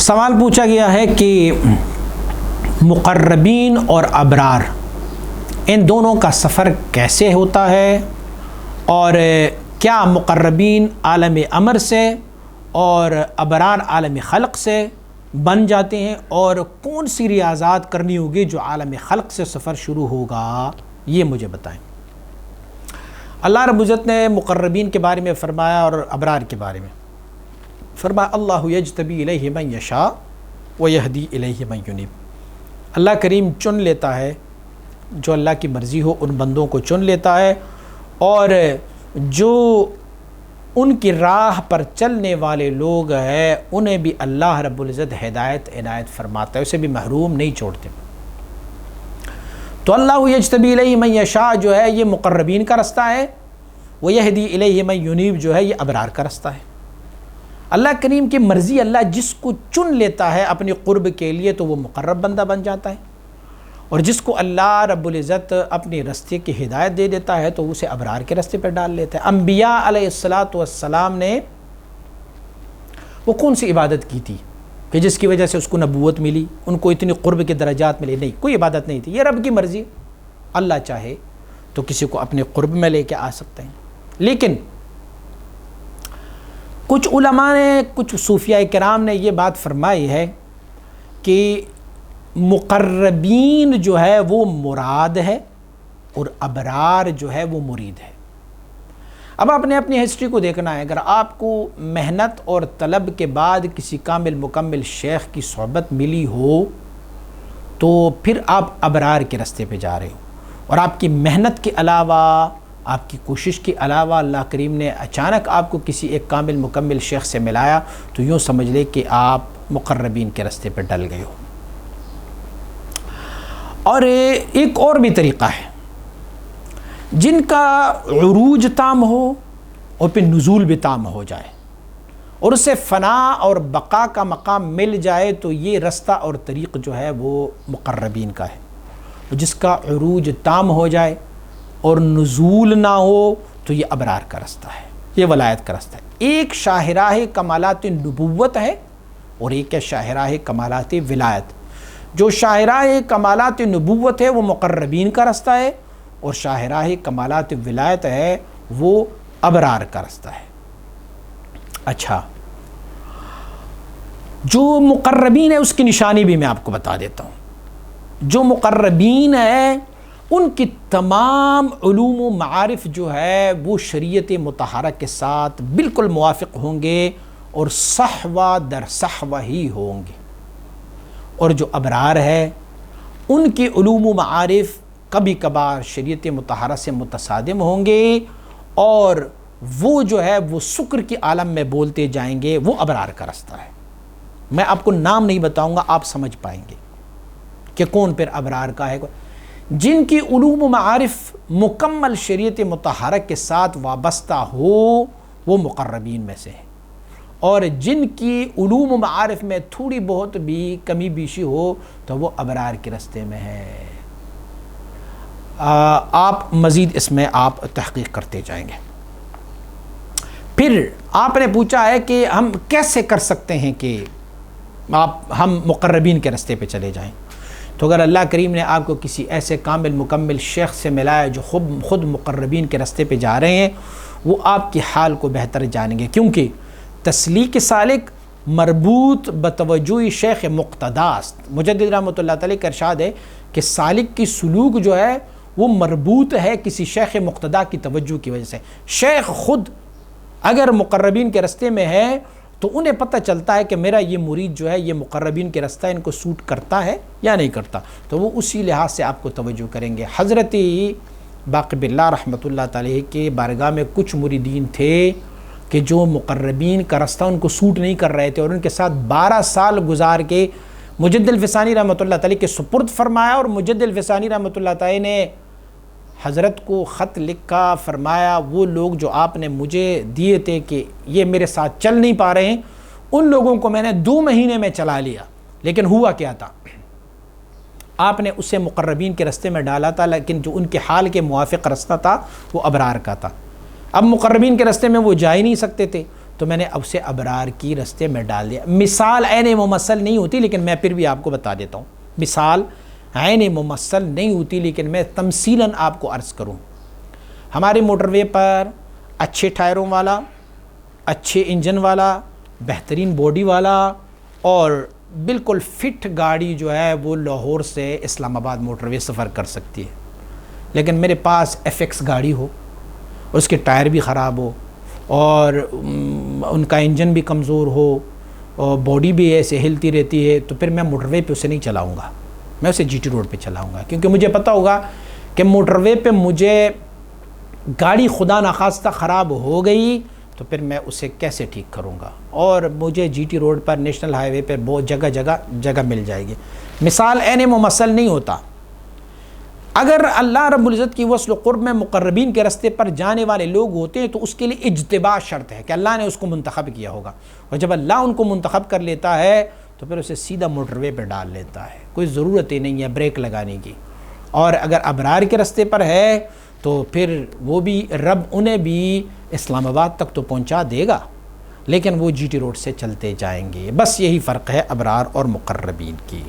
سوال پوچھا گیا ہے کہ مقربین اور ابرار ان دونوں کا سفر کیسے ہوتا ہے، اور کیا مقربین عالم امر سے اور ابرار عالم خلق سے بن جاتے ہیں، اور کون سی ریاضات کرنی ہوگی جو عالم خلق سے سفر شروع ہوگا، یہ مجھے بتائیں۔ اللہ رب العزت نے مقربین کے بارے میں فرمایا اور ابرار کے بارے میں فرمایا، اللہ یجتبی الیہ من یشاء ویہدی الیہ من ینیب۔ اللہ کریم چن لیتا ہے جو اللہ کی مرضی ہو، ان بندوں کو چن لیتا ہے، اور جو ان کی راہ پر چلنے والے لوگ ہیں انہیں بھی اللہ رب العزت ہدایت عنایت فرماتا ہے، اسے بھی محروم نہیں چھوڑتے۔ تو اللہ یجتبی الیہ من یشاء جو ہے یہ مقربین کا رستہ ہے، ویہدی الیہ من ینیب جو ہے یہ ابرار کا رستہ ہے۔ اللہ کریم کی مرضی، اللہ جس کو چن لیتا ہے اپنی قرب کے لیے تو وہ مقرب بندہ بن جاتا ہے، اور جس کو اللہ رب العزت اپنی رستے کی ہدایت دے دیتا ہے تو اسے ابرار کے رستے پر ڈال لیتا ہے۔ انبیاء علیہ السلام نے وہ کون سی عبادت کی تھی کہ جس کی وجہ سے اس کو نبوت ملی، ان کو اتنی قرب کے درجات ملے؟ نہیں، کوئی عبادت نہیں تھی، یہ رب کی مرضی، اللہ چاہے تو کسی کو اپنے قرب میں لے کے آ سکتے ہیں۔ لیکن کچھ علماء نے، کچھ صوفیاء کرام نے یہ بات فرمائی ہے کہ مقربین جو ہے وہ مراد ہے اور ابرار جو ہے وہ مرید ہے۔ اب آپ نے اپنی ہسٹری کو دیکھنا ہے، اگر آپ کو محنت اور طلب کے بعد کسی کامل مکمل شیخ کی صحبت ملی ہو تو پھر آپ ابرار کے رستے پہ جا رہے ہو، اور آپ کی محنت کے علاوہ، آپ کی کوشش کے علاوہ اللہ کریم نے اچانک آپ کو کسی ایک کامل مکمل شیخ سے ملایا تو یوں سمجھ لے کہ آپ مقربین کے رستے پہ ڈل گئے ہو۔ اور ایک اور بھی طریقہ ہے، جن کا عروج تام ہو اور پھر نزول بھی تام ہو جائے اور اسے فنا اور بقا کا مقام مل جائے تو یہ رستہ اور طریق جو ہے وہ مقربین کا ہے۔ جس کا عروج تام ہو جائے اور نزول نہ ہو تو یہ ابرار کا رستہ ہے، یہ ولایت کا رستہ ہے۔ ایک شاہراہ کمالات نبوت ہے اور ایک ہے شاہراہ کمالات ولایت۔ جو شاہراہ کمالات نبوت ہے وہ مقربین کا رستہ ہے، اور شاہراہ کمالات ولایت ہے وہ ابرار کا رستہ ہے۔ اچھا، جو مقربین ہے اس کی نشانی بھی میں آپ کو بتا دیتا ہوں۔ جو مقربین ہیں ان کی تمام علوم و معارف جو ہے وہ شریعت مطہرہ کے ساتھ بالکل موافق ہوں گے اور صحوہ در صحوہ ہی ہوں گے، اور جو ابرار ہے ان کی علوم و معارف کبھی کبھار شریعت مطہرہ سے متصادم ہوں گے، اور وہ جو ہے وہ سکر کی عالم میں بولتے جائیں گے، وہ ابرار کا رستہ ہے۔ میں آپ کو نام نہیں بتاؤں گا، آپ سمجھ پائیں گے کہ کون پھر ابرار کا ہے۔ جن کی علوم و معارف مکمل شریعت مطہرہ کے ساتھ وابستہ ہو وہ مقربین میں سے ہیں، اور جن کی علوم و معارف میں تھوڑی بہت بھی کمی بیشی ہو تو وہ ابرار کے رستے میں ہے۔ آپ مزید اس میں آپ تحقیق کرتے جائیں گے۔ پھر آپ نے پوچھا ہے کہ ہم کیسے کر سکتے ہیں کہ ہم مقربین کے رستے پہ چلے جائیں۔ تو اگر اللہ کریم نے آپ کو کسی ایسے کامل مکمل شیخ سے ملایا جو خود مقربین کے رستے پہ جا رہے ہیں، وہ آپ کی حال کو بہتر جانیں گے، کیونکہ تسلیک سالک مربوط بتوجہ شیخ مقتداست۔ مجدد رحمۃ اللہ تعالی کا ارشاد ہے کہ سالک کی سلوک جو ہے وہ مربوط ہے کسی شیخ مقتدا کی توجہ کی وجہ سے۔ شیخ خود اگر مقربین کے رستے میں ہے تو انہیں پتہ چلتا ہے کہ میرا یہ مرید جو ہے یہ مقربین کے رستہ ان کو سوٹ کرتا ہے یا نہیں کرتا، تو وہ اسی لحاظ سے آپ کو توجہ کریں گے۔ حضرت باقر باللہ رحمۃ اللہ تعالی کے بارگاہ میں کچھ مریدین تھے کہ جو مقربین کا رستہ ان کو سوٹ نہیں کر رہے تھے، اور ان کے ساتھ 12 سال گزار کے مجدد الفسانی رحمۃ اللہ تعالی کے سپرد فرمایا، اور مجدد الفسانی رحمۃ اللہ تعالی نے حضرت کو خط لکھا، فرمایا وہ لوگ جو آپ نے مجھے دیے تھے کہ یہ میرے ساتھ چل نہیں پا رہے ہیں، ان لوگوں کو میں نے 2 مہینے میں چلا لیا، لیکن ہوا کیا تھا، آپ نے اسے مقربین کے رستے میں ڈالا تھا، لیکن جو ان کے حال کے موافق رستہ تھا وہ ابرار کا تھا۔ اب مقربین کے رستے میں وہ جا ہی نہیں سکتے تھے، تو میں نے اسے ابرار کی رستے میں ڈال دیا۔ مثال عین ممثل نہیں ہوتی، لیکن میں پھر بھی آپ کو بتا دیتا ہوں، مثال عین ممثل نہیں ہوتی لیکن میں تمثیلاً آپ کو عرض کروں۔ ہماری موٹر وے پر اچھے ٹائروں والا، اچھے انجن والا، بہترین باڈی والا اور بالکل فٹ گاڑی جو ہے وہ لاہور سے اسلام آباد موٹر وے سفر کر سکتی ہے، لیکن میرے پاس ایف ایکس گاڑی ہو، اس کے ٹائر بھی خراب ہو اور ان کا انجن بھی کمزور ہو اور باڈی بھی ایسے ہلتی رہتی ہے، تو پھر میں موٹر وے پہ اسے نہیں چلاؤں گا، میں اسے جی ٹی روڈ پہ چلاؤں گا، کیونکہ مجھے پتہ ہوگا کہ موٹر وے پہ مجھے گاڑی خدا نخواستہ خراب ہو گئی تو پھر میں اسے کیسے ٹھیک کروں گا، اور مجھے جی ٹی روڈ پر نیشنل ہائی وے پر بہت جگہ مل جائے گی۔ مثال عین ممثل نہیں ہوتا۔ اگر اللہ رب العزت کی وصل و قرب میں مقربین کے رستے پر جانے والے لوگ ہوتے ہیں تو اس کے لیے اجتباء شرط ہے کہ اللہ نے اس کو منتخب کیا ہوگا، اور جب اللہ ان کو منتخب کر لیتا ہے تو پھر اسے سیدھا موٹر وے پہ ڈال لیتا ہے، کوئی ضرورت ہی نہیں ہے بریک لگانے کی۔ اور اگر ابرار کے رستے پر ہے تو پھر وہ بھی رب انہیں بھی اسلام آباد تک تو پہنچا دے گا، لیکن وہ جی ٹی روڈ سے چلتے جائیں گے۔ بس یہی فرق ہے ابرار اور مقربین کی۔